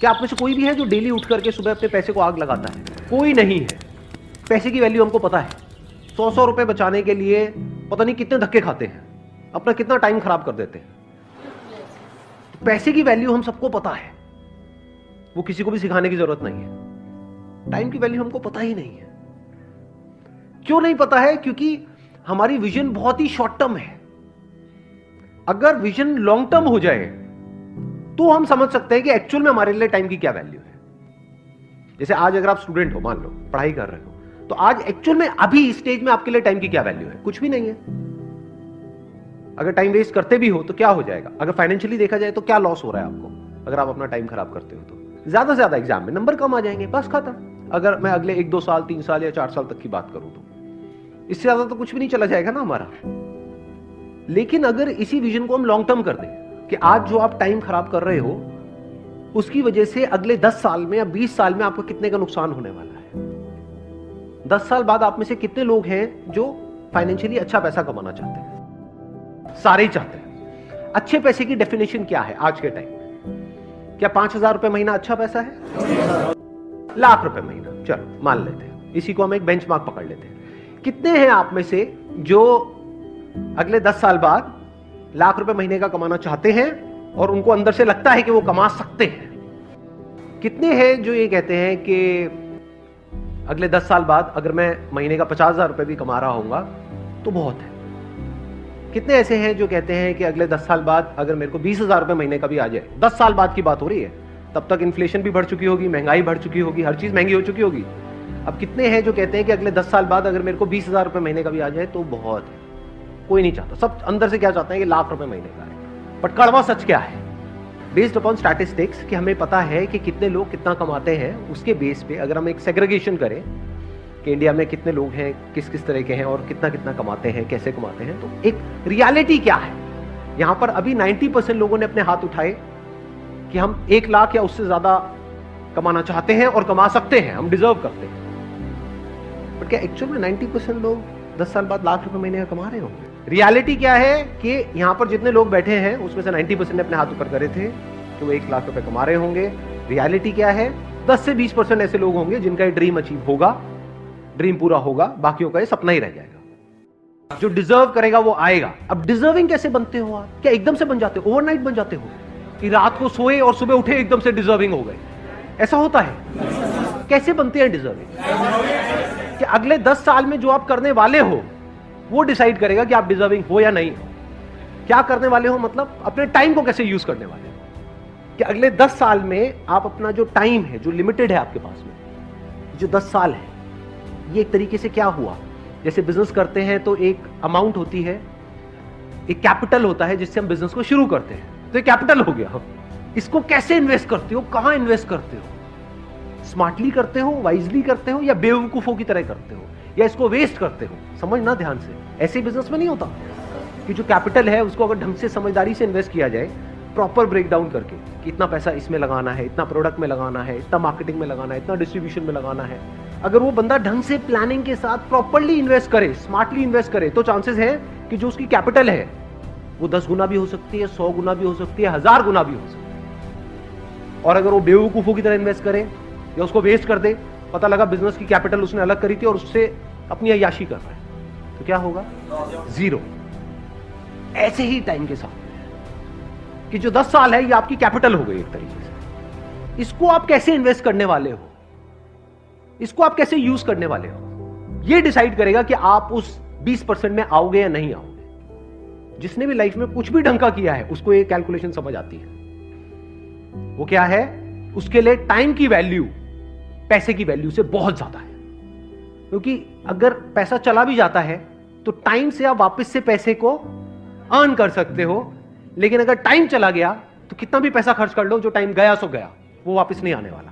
क्या आप में से कोई भी है जो डेली उठ करके सुबह अपने पैसे को आग लगाता है? कोई नहीं है। पैसे की वैल्यू हमको पता है। 100 रुपए बचाने के लिए पता नहीं कितने धक्के खाते हैं, अपना कितना टाइम खराब कर देते हैं। पैसे की वैल्यू हम सबको पता है, वो किसी को भी सिखाने की जरूरत नहीं है। टाइम की वैल्यू हमको पता ही नहीं है। क्यों नहीं पता है? क्योंकि हमारी विजन बहुत ही शॉर्ट टर्म है। अगर विजन लॉन्ग टर्म हो जाए तो हम समझ सकते हैं कि एक्चुअल में हमारे लिए टाइम की क्या वैल्यू है। जैसे आज अगर आप स्टूडेंट हो, मान लो पढ़ाई कर रहे हो, तो आज एक्चुअल में अभी इस स्टेज में आपके लिए टाइम की क्या वैल्यू है? कुछ भी नहीं है। अगर टाइम वेस्ट करते भी हो तो क्या हो जाएगा? अगर फाइनेंशियली देखा जाए तो क्या लॉस हो रहा है आपको अगर आप अपना टाइम खराब करते हो? तो ज्यादा से ज्यादा एग्जाम में नंबर कम आ जाएंगे, बस खत्म। अगर मैं अगले 1-2 साल, 3 साल या 4 साल तक की बात करूं तो इससे ज्यादा तो कुछ भी नहीं चला जाएगा ना हमारा। लेकिन अगर इसी विजन को हम लॉन्ग टर्म कर दें कि आज जो आप टाइम खराब कर रहे हो उसकी वजह से अगले 10 साल में या 20 साल में आपको कितने का नुकसान होने वाला है। 10 साल बाद आप में से कितने लोग हैं जो फाइनेंशियली अच्छा पैसा कमाना चाहते हैं? सारे ही चाहते हैं। अच्छे पैसे की डेफिनेशन क्या है आज के टाइम? क्या 5,000 रुपए महीना अच्छा पैसा है? लाख रुपए महीना, चलो मान लेते हैं, इसी को हम एक बेंचमार्क पकड़ लेते हैं। कितने हैं आप में से जो अगले 10 साल बाद लाख रुपए महीने का कमाना चाहते हैं और उनको अंदर से लगता है कि वो कमा सकते हैं? कितने हैं जो ये कहते हैं कि अगले 10 साल बाद अगर मैं महीने का 50,000 रुपए भी कमा रहा हूंगा तो बहुत है? कितने ऐसे हैं जो कहते हैं कि अगले 10 साल बाद अगर मेरे को 20,000 रुपए महीने का भी आ जाए? 10 साल बाद की बात हो रही है, तब तक इन्फ्लेशन भी बढ़ चुकी होगी, महंगाई बढ़ चुकी होगी, हर चीज महंगी हो चुकी होगी। अब कितने हैं जो कहते हैं कि अगले 10 साल बाद अगर मेरे को 20,000 रुपए महीने का भी आ जाए तो बहुत है? कोई नहीं चाहता। सब अंदर से क्या चाहते हैं कि लाख रुपए महीने का है। बट कड़वा सच क्या है? बेस्ड अपॉन स्टैटिस्टिक्स कि हमें पता है कि कितने लोग कितना कमाते हैं, उसके बेस पे अगर हम एक सेग्रीगेशन करें कि इंडिया में कितने लोग हैं, किस किस तरह के हैं और कितना कितना कमाते हैं, कैसे कमाते हैं, तो एक रियलिटी क्या है यहां पर? अभी 90% लोगों ने अपने हाथ उठाए कि हम 1 लाख या उससे ज्यादा कमाना चाहते हैं और कमा सकते हैं, हम डिजर्व करते हैं। बट क्या एक्चुअल में 90% लोग 10 साल बाद लाख रुपए महीने का कमा रहे होंगे? रियलिटी क्या है कि यहां पर जितने लोग बैठे हैं उसमें से 90% ने अपने हाथ ऊपर करे थे कि वो 1 लाख रुपए कमा रहे होंगे। रियलिटी क्या है? 10 से 20% ऐसे लोग होंगे जिनका ये ड्रीम अचीव होगा, ड्रीम पूरा होगा, बाकियों का ये सपना ही रह जाएगा। जो डिजर्व करेगा वो आएगा। अब डिजर्विंग कैसे बनते हो आप? क्या एकदम से बन जाते हो, ओवरनाइट बन जाते हो कि रात को सोए और सुबह उठे एकदम से डिजर्विंग हो गए? ऐसा होता है? कैसे बनते हैं डिजर्विंग? कि अगले 10 साल में जो आप करने वाले हो वो डिसाइड करेगा कि आप डिजर्विंग हो या नहीं हो। क्या करने वाले हो मतलब अपने टाइम को कैसे यूज करने वाले हो, कि अगले 10 साल में आप अपना जो टाइम है, जो लिमिटेड है आपके पास में, जो 10 साल है, ये एक तरीके से क्या हुआ, जैसे बिजनेस करते हैं तो एक अमाउंट होती है, एक कैपिटल होता है जिससे हम बिजनेस को शुरू करते हैं, तो ये कैपिटल हो गया। इसको कैसे इन्वेस्ट करते हो, कहां इन्वेस्ट करते हो? स्मार्टली करते हो, वाइजली करते हो, या बेवकूफों की तरह करते हो, या इसको वेस्ट करते हो? समझना ध्यान से, ऐसे बिजनेस में नहीं होता कि जो कैपिटल है उसको अगर ढंग से समझदारी से इन्वेस्ट किया जाए, प्रॉपर ब्रेक डाउन करके कि इतना पैसा इसमें लगाना है, इतना प्रोडक्ट में लगाना है, इतना मार्केटिंग में लगाना है, इतना डिस्ट्रीब्यूशन में लगाना है, अगर वो बंदा ढंग से प्लानिंग के साथ प्रॉपरली इन्वेस्ट करे, स्मार्टली इन्वेस्ट करे, तो चांसेस है कि जो उसकी कैपिटल है वो 10 गुना भी हो सकती है, 100 गुना भी हो सकती है, 1000 गुना भी हो सकती है। और अगर वो बेवकूफों की तरह इन्वेस्ट करे या उसको वेस्ट कर दे, पता लगा बिजनेस की कैपिटल उसने अलग करी थी और उससे अपनी अय्याशी कर रहा है, तो क्या होगा? 0। ऐसे ही टाइम के साथ कि जो 10 साल है ये आपकी कैपिटल हो गई एक तरीके से। इसको आप कैसे इन्वेस्ट करने वाले हो, इसको आप कैसे यूज करने वाले हो, ये डिसाइड करेगा कि आप उस 20% में आओगे या नहीं आओगे। जिसने भी लाइफ में कुछ भी ढंग का किया है उसको ये कैलकुलेशन समझ आती है। वो क्या है? उसके लिए टाइम की वैल्यू पैसे की वैल्यू से बहुत ज्यादा है, क्योंकि अगर पैसा चला भी जाता है तो टाइम से आप वापस से पैसे को अर्न कर सकते हो, लेकिन अगर टाइम चला गया तो कितना भी पैसा खर्च कर लो, जो टाइम गया सो गया, वो वापस नहीं आने वाला।